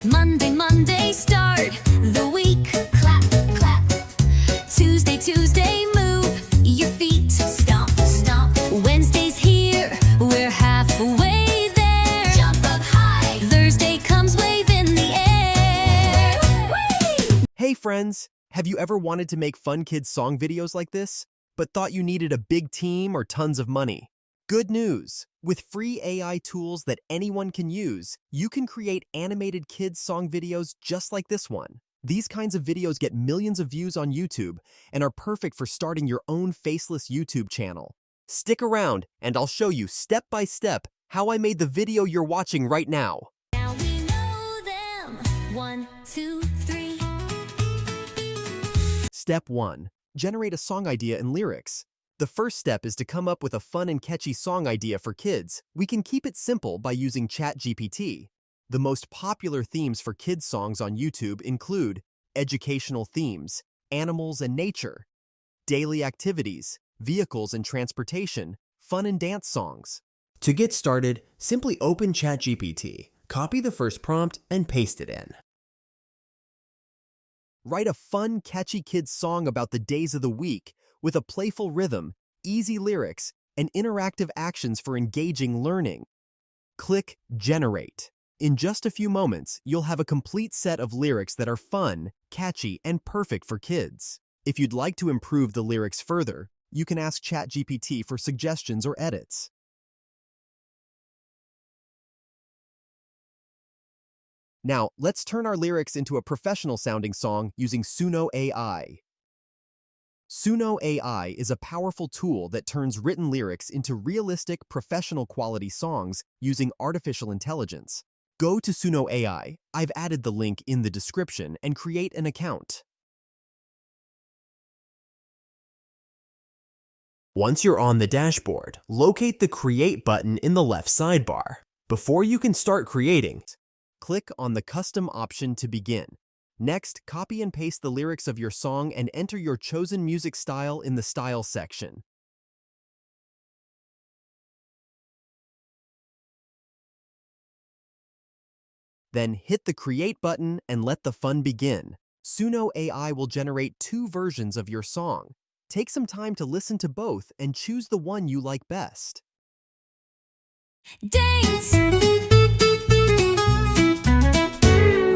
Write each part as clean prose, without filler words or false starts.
Monday, start the week. Clap, clap. Tuesday, move your feet. Stomp, stomp. Wednesday's here, we're halfway there. Jump up high. Thursday comes, wave in the air. Whee! Hey friends, have you ever wanted to make fun kids song videos like this, but thought you needed a big team or tons of money? Good news! With free AI tools that anyone can use, you can create animated kids song videos just like this one. These kinds of videos get millions of views on YouTube and are perfect for starting your own faceless YouTube channel. Stick around and I'll show you step by step how I made the video you're watching right now. Now we know them. 1, 2, 3. Step 1. Generate a song idea and lyrics. The first step is to come up with a fun and catchy song idea for kids. We can keep it simple by using ChatGPT. The most popular themes for kids' songs on YouTube include educational themes, animals and nature, daily activities, vehicles and transportation, fun and dance songs. To get started, simply open ChatGPT, copy the first prompt, and paste it in. Write a fun, catchy kids song about the days of the week with a playful rhythm, easy lyrics, and interactive actions for engaging learning. Click Generate. In just a few moments, you'll have a complete set of lyrics that are fun, catchy, and perfect for kids. If you'd like to improve the lyrics further, you can ask ChatGPT for suggestions or edits. Now, let's turn our lyrics into a professional-sounding song using Suno AI. Suno AI is a powerful tool that turns written lyrics into realistic, professional-quality songs using artificial intelligence. Go to Suno AI, I've added the link in the description, and create an account. Once you're on the dashboard, locate the Create button in the left sidebar. Before you can start creating, click on the Custom option to begin. Next, copy and paste the lyrics of your song and enter your chosen music style in the Style section. Then hit the Create button and let the fun begin. Suno AI will generate 2 versions of your song. Take some time to listen to both and choose the one you like best. Dance.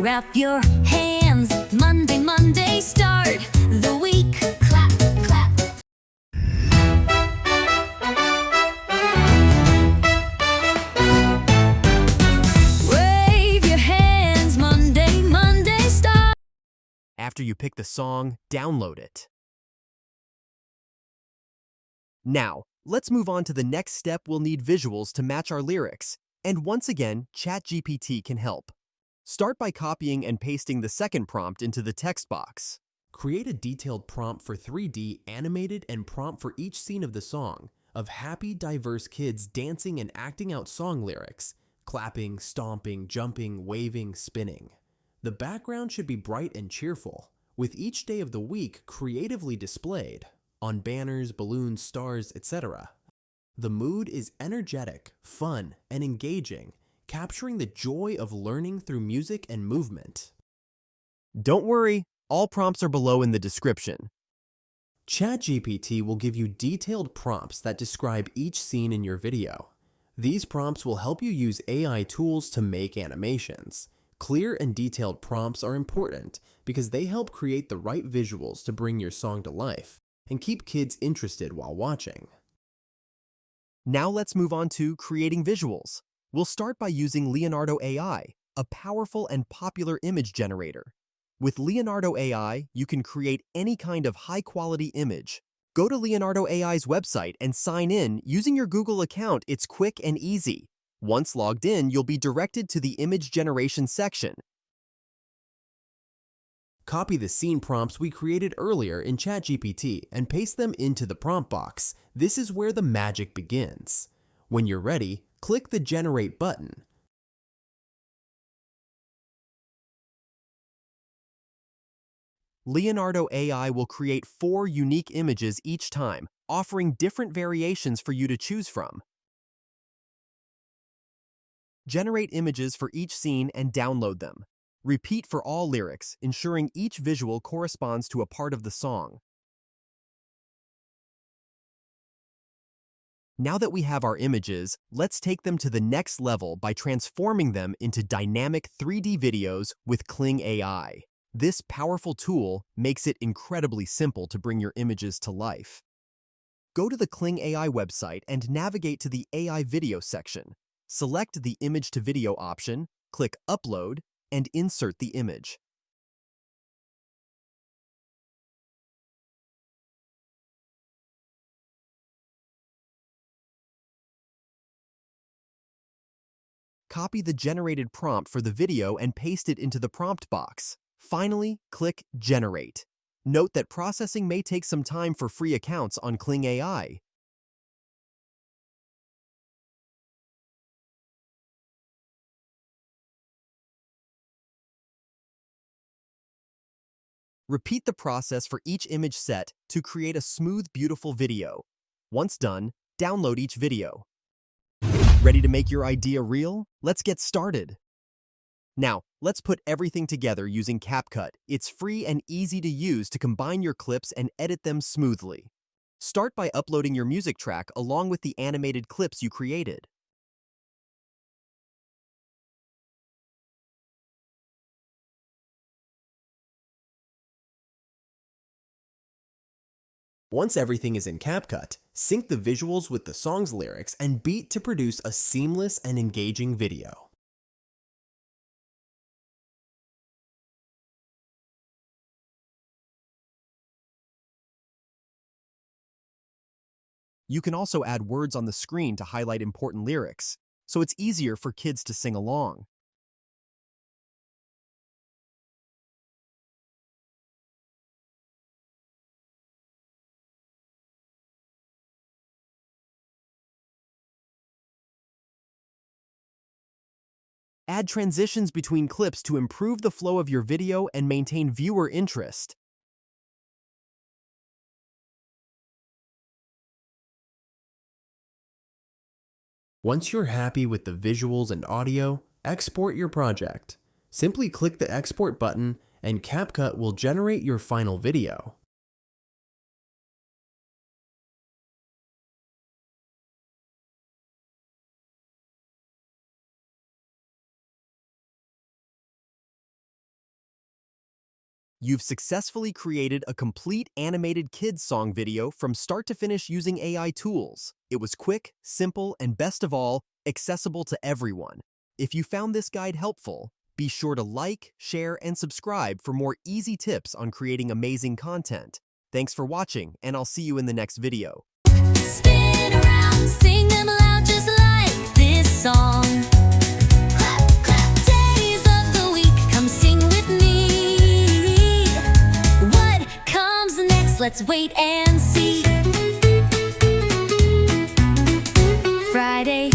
Wrap your hands. Monday, start the week. Clap, clap. Wave your hands. Monday, start. After you pick the song, download it. Now, let's move on to the next step. We'll need visuals to match our lyrics. And once again, ChatGPT can help. Start by copying and pasting the second prompt into the text box. create a detailed prompt for 3D animated and prompt for each scene of the song of happy, diverse kids dancing and acting out song lyrics, clapping, stomping, jumping, waving, spinning. The background should be bright and cheerful, with each day of the week creatively displayed on banners, balloons, stars, etc. The mood is energetic, fun, and engaging, capturing the joy of learning through music and movement. Don't worry, all prompts are below in the description. ChatGPT will give you detailed prompts that describe each scene in your video. These prompts will help you use AI tools to make animations. Clear and detailed prompts are important because they help create the right visuals to bring your song to life and keep kids interested while watching. Now let's move on to creating visuals. We'll start by using Leonardo AI, a powerful and popular image generator. With Leonardo AI, you can create any kind of high-quality image. Go to Leonardo AI's website and sign in using your Google account. It's quick and easy. Once logged in, you'll be directed to the image generation section. Copy the scene prompts we created earlier in ChatGPT and paste them into the prompt box. This is where the magic begins. When you're ready, click the Generate button. Leonardo AI will create 4 unique images each time, offering different variations for you to choose from. Generate images for each scene and download them. Repeat for all lyrics, ensuring each visual corresponds to a part of the song. Now that we have our images, let's take them to the next level by transforming them into dynamic 3D videos with Kling AI. This powerful tool makes it incredibly simple to bring your images to life. Go to the Kling AI website and navigate to the AI video section. Select the Image to Video option, click Upload, and insert the image. Copy the generated prompt for the video and paste it into the prompt box. Finally, click Generate. Note that processing may take some time for free accounts on Kling AI. Repeat the process for each image set to create a smooth, beautiful video. Once done, download each video. Ready to make your idea real? Let's get started. Now, let's put everything together using CapCut. It's free and easy to use to combine your clips and edit them smoothly. Start by uploading your music track along with the animated clips you created. Once everything is in CapCut, sync the visuals with the song's lyrics and beat to produce a seamless and engaging video. You can also add words on the screen to highlight important lyrics, so it's easier for kids to sing along. Add transitions between clips to improve the flow of your video and maintain viewer interest. Once you're happy with the visuals and audio, export your project. Simply click the Export button and CapCut will generate your final video. You've successfully created a complete animated kids song video from start to finish using AI tools. It was quick, simple, and best of all, accessible to everyone. If you found this guide helpful, be sure to like, share, and subscribe for more easy tips on creating amazing content. Thanks for watching, and I'll see you in the next video. Spin around, sing them loud just like this song. Clap, clap, days of the week, come sing with me. What comes next? Let's wait and see. Friday,